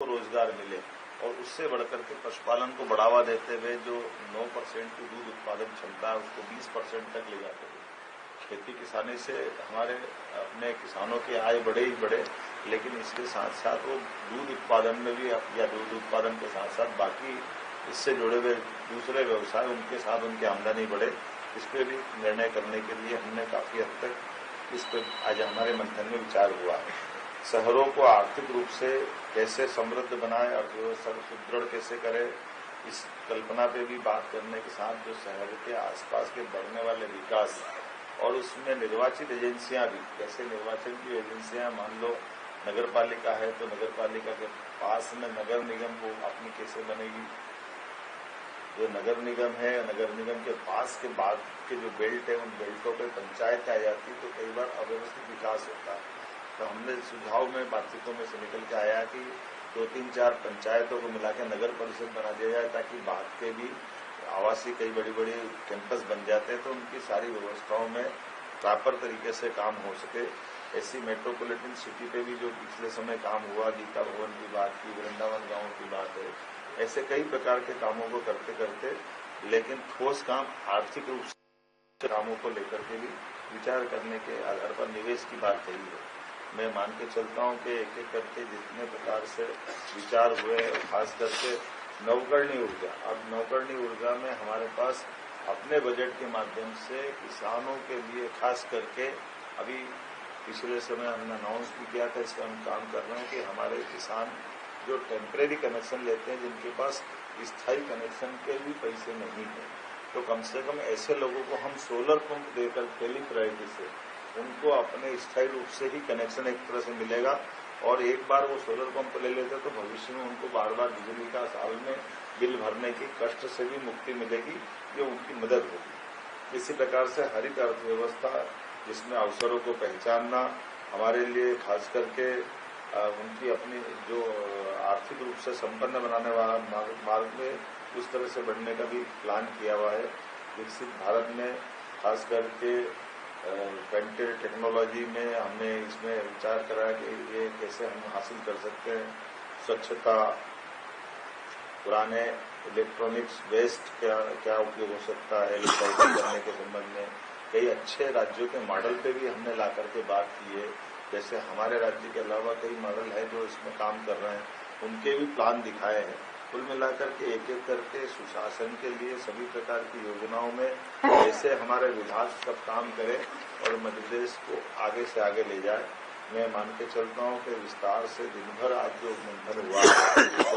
रोजगार मिले और उससे बढ़कर के पशुपालन को बढ़ावा देते हुए जो 9% की दूध उत्पादन क्षमता है उसको 20% तक ले जाते हुए खेती किसानी से हमारे अपने किसानों की आय बढ़े ही बढ़े, लेकिन इसके साथ साथ वो दूध उत्पादन में भी या दूध उत्पादन के साथ साथ बाकी इससे जुड़े हुए दूसरे व्यवसाय उनके साथ उनकी आमदनी बढ़े, इस पर भी निर्णय करने के लिए हमने काफी हद तक इस पर आज हमारे मंथन में विचार हुआ है। शहरों को आर्थिक रूप से कैसे समृद्ध बनाए, अर्थव्यवस्था को सुदृढ़ कैसे करे, इस कल्पना पे भी बात करने के साथ जो शहर के आसपास के बढ़ने वाले विकास और उसमें निर्वाचित एजेंसियां भी, कैसे निर्वाचन की एजेंसियां, मान लो नगर पालिका है तो नगर पालिका के पास में नगर निगम वो अपनी कैसे बनेगी, जो नगर निगम है नगर निगम के पास के बाद के जो बेल्ट है उन बेल्टों पर पंचायत आ जाती तो कई बार अव्यवस्थित विकास होता है। तो हमने सुझाव में बातचीतों में से निकल के आया कि 2-3-4 पंचायतों को मिला के नगर परिषद बना दिया जाए ताकि बाद के भी आवासीय कई बड़ी बड़ी कैंपस बन जाते हैं तो उनकी सारी व्यवस्थाओं में प्रॉपर तरीके से काम हो सके। ऐसी मेट्रोपॉलिटन सिटी पे भी जो पिछले समय काम हुआ, गीता भवन की बात की, वृंदावन गांव की बात है, ऐसे कई प्रकार के कामों को करते करते लेकिन ठोस काम आर्थिक रूप से कामों को लेकर के भी विचार करने के आधार पर निवेश की बात कही है। मैं मान के चलता हूं कि एक एक करके जितने प्रकार से विचार हुए, खास करके नवकरणीय ऊर्जा, अब नवकरणीय ऊर्जा में हमारे पास अपने बजट के माध्यम से किसानों के लिए खास करके अभी पिछले समय हमने अनाउंस भी किया था, इस पर हम काम कर रहे हैं कि हमारे किसान जो टेम्परेरी कनेक्शन लेते हैं, जिनके पास स्थायी कनेक्शन के भी पैसे नहीं है, तो कम से कम ऐसे लोगों को हम सोलर पंप देकर पहली प्रायोरिटी से उनको अपने स्थायी रूप से ही कनेक्शन एक तरह से मिलेगा और एक बार वो सोलर पंप ले लेते तो भविष्य में उनको बार बार बिजली का साल में बिल भरने की कष्ट से भी मुक्ति मिलेगी, ये उनकी मदद होगी। इसी प्रकार से हरित अर्थव्यवस्था जिसमें अवसरों को पहचानना हमारे लिए खास करके उनकी अपनी जो आर्थिक रूप से संपन्न बनाने वाला मार्ग में उस तरह से बढ़ने का भी प्लान किया हुआ है। विकसित भारत में खास करके पेंटेड टेक्नोलॉजी में हमने इसमें विचार करा कि ये कैसे हम हासिल कर सकते हैं। स्वच्छता, पुराने इलेक्ट्रॉनिक्स वेस्ट क्या उपयोग हो सकता है रिसाइकिल करने के संबंध में कई अच्छे राज्यों के मॉडल पे भी हमने ला करके बात की है। जैसे हमारे राज्य के अलावा कई मॉडल है जो इसमें काम कर रहे हैं, उनके भी प्लान दिखाए हैं। कुल मिलाकर के एक एक करके सुशासन के लिए सभी प्रकार की योजनाओं में कैसे हमारे विभाग सब काम करे और मध्य प्रदेश को आगे से आगे ले जाए। मैं मान के चलता हूं कि विस्तार से दिन भर आज जो मंथन हुआ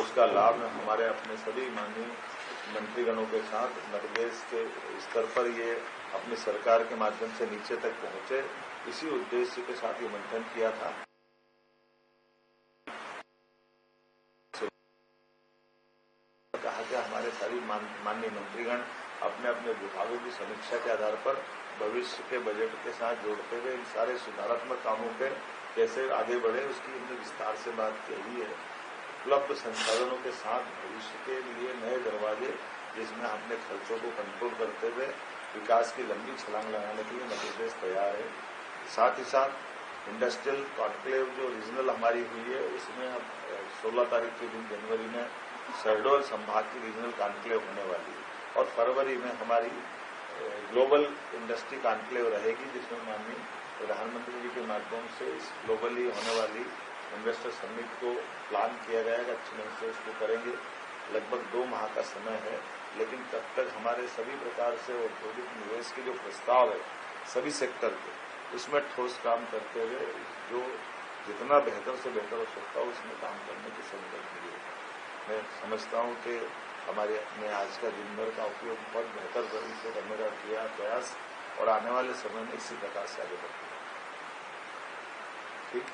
उसका लाभ हमारे अपने सभी माननीय मंत्रीगणों के साथ मध्य प्रदेश के स्तर पर ये अपनी सरकार के माध्यम से नीचे तक पहुंचे, इसी उद्देश्य के साथ ये मंथन किया था। कहा कि हमारे सभी माननीय मंत्रीगण अपने अपने विभागों की समीक्षा के आधार पर भविष्य के बजट के साथ जोड़ते हुए इन सारे सुधारात्मक कामों पे कैसे आगे बढ़े उसकी हमने विस्तार से बात की है। उपलब्ध संसाधनों के साथ भविष्य के लिए नए दरवाजे जिसमें अपने खर्चों को कंट्रोल करते हुए विकास की लंबी छलांग लगाने के लिए मध्य प्रदेश तैयार है। साथ ही साथ इंडस्ट्रियल कॉन्क्लेव जो रीजनल हमारी हुई है उसमें अब 16 तारीख के दिन जनवरी में शहडोल संभाग की रीजनल कॉन्क्लेव होने वाली है और फरवरी में हमारी ग्लोबल इंडस्ट्री कॉन्क्लेव रहेगी जिसमें माननीय प्रधानमंत्री जी के माध्यम से इस ग्लोबली होने वाली इन्वेस्टर समिट को प्लान किया गया है। अच्छे ढंग से उसको करेंगे। लगभग 2 माह का समय है, लेकिन तब तक हमारे सभी प्रकार से औद्योगिक निवेश के जो प्रस्ताव है सभी सेक्टर के उसमें ठोस काम करते हुए जो जितना बेहतर से बेहतर हो सकता हो उसमें काम करने की संकल्प लिए। मैं समझता हूं कि हमारे अपने आज का दिन भर का उपयोग बहुत बेहतर तरीके से करने का किया प्रयास और आने वाले समय में इसी प्रकार से आगे बढ़ेगा। ठीक,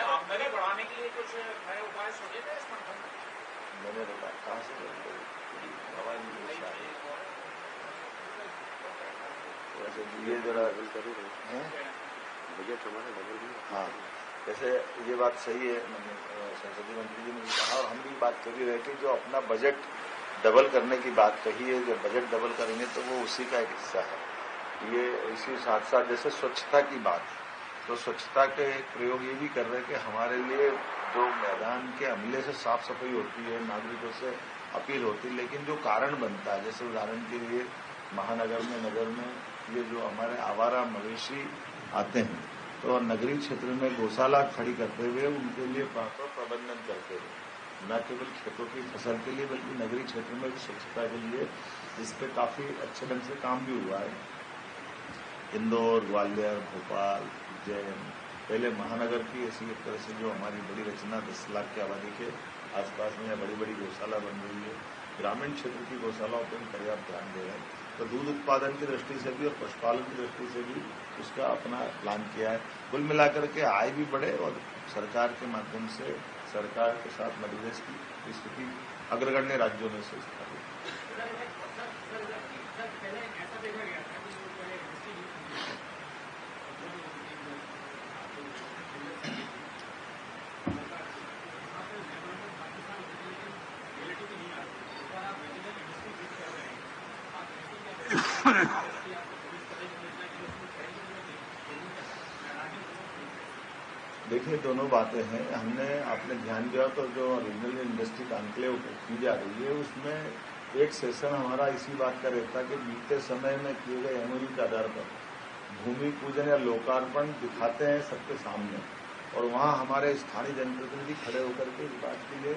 आमदनी बढ़ाने के लिए कुछ नए उपाय सोचे थे इस मंथन में? मैंने बताया कहाँ से वैसे ये जरा बजट हमारा डबल। हाँ, जैसे ये बात सही है, संसदीय मंत्री जी ने भी कहा और हम भी बात कर ही रहे कि जो अपना बजट डबल करने की बात कही है, जब बजट डबल करेंगे तो वो उसी का एक हिस्सा है। ये इसी साथ साथ जैसे स्वच्छता की बात, तो स्वच्छता के एक प्रयोग ये भी कर रहे हैं कि हमारे लिए जो मैदान के अमले से साफ सफाई होती है, नागरिकों से अपील होती है, लेकिन जो कारण बनता है, जैसे उदाहरण के लिए महानगर में, नगर में ये जो हमारे आवारा मवेशी आते हैं, तो नगरीय क्षेत्र में गौशाला खड़ी करते हुए उनके लिए प्रॉपर प्रबंधन करते हुए, न केवल खेतों की फसल के लिए बल्कि नगरीय क्षेत्र में भी स्वच्छता के लिए इस पे काफी अच्छे ढंग से काम भी हुआ है। इंदौर, ग्वालियर, भोपाल, उज्जैन, पहले महानगर की ऐसी एक तरह से जो हमारी बड़ी रचना 10 लाख की आबादी के आसपास में बड़ी बड़ी गौशाला बन रही है। ग्रामीण क्षेत्र की गौशालाओं पर पर्याप्त ध्यान दे रहे हैं, तो दूध उत्पादन की दृष्टि से भी और पशुपालन की दृष्टि से भी उसका अपना प्लान किया है। कुल मिलाकर के आय भी बढ़े और सरकार के माध्यम से सरकार के साथ मध्यप्रदेश की स्थिति अग्रगण्य राज्यों में से स्थापित। देखिए, दोनों बातें हैं। हमने आपने ध्यान दिया तो जो रीजनल इंडस्ट्री कॉन्क्लेव की जा रही है उसमें एक सेशन हमारा इसी बात का रहता है कि बीते समय में किए गए एमओयू के आधार पर भूमि पूजन या लोकार्पण दिखाते हैं सबके सामने, और वहां हमारे स्थानीय जनप्रतिनिधि खड़े होकर के इस बात के लिए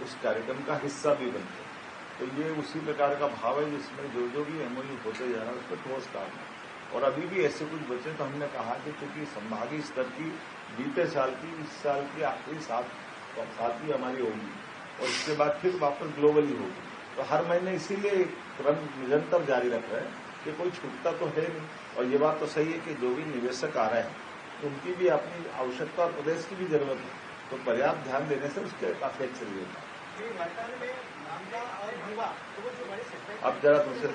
उस कार्यक्रम का हिस्सा भी बनते हैं। तो ये उसी प्रकार का भाव है जिसमें जो भी एमओयू होते जा रहा है उस पर ठोस काम है। और अभी भी ऐसे कुछ बचे तो हमने कहा कि क्योंकि संभागीय स्तर की बीते साल की इस साल की आखिरी साथ ही हमारी होगी और इसके बाद फिर वापस ग्लोबली होगी, तो हर महीने इसीलिए क्रम निरंतर जारी रख रहे हैं कि कोई छूटता तो है नहीं। और ये बात तो सही है कि जो भी निवेशक आ रहे हैं उनकी भी अपनी आवश्यकता और प्रदेश की भी जरूरत है, तो पर्याप्त ध्यान देने से उसके काफी अच्छे रिजल्ट है। अब जरा दूसरे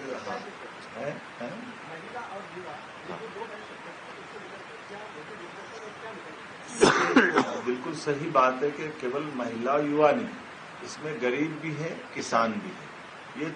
हाँ बिल्कुल सही बात है कि केवल महिला युवा नहीं, इसमें गरीब भी है, किसान भी है। ये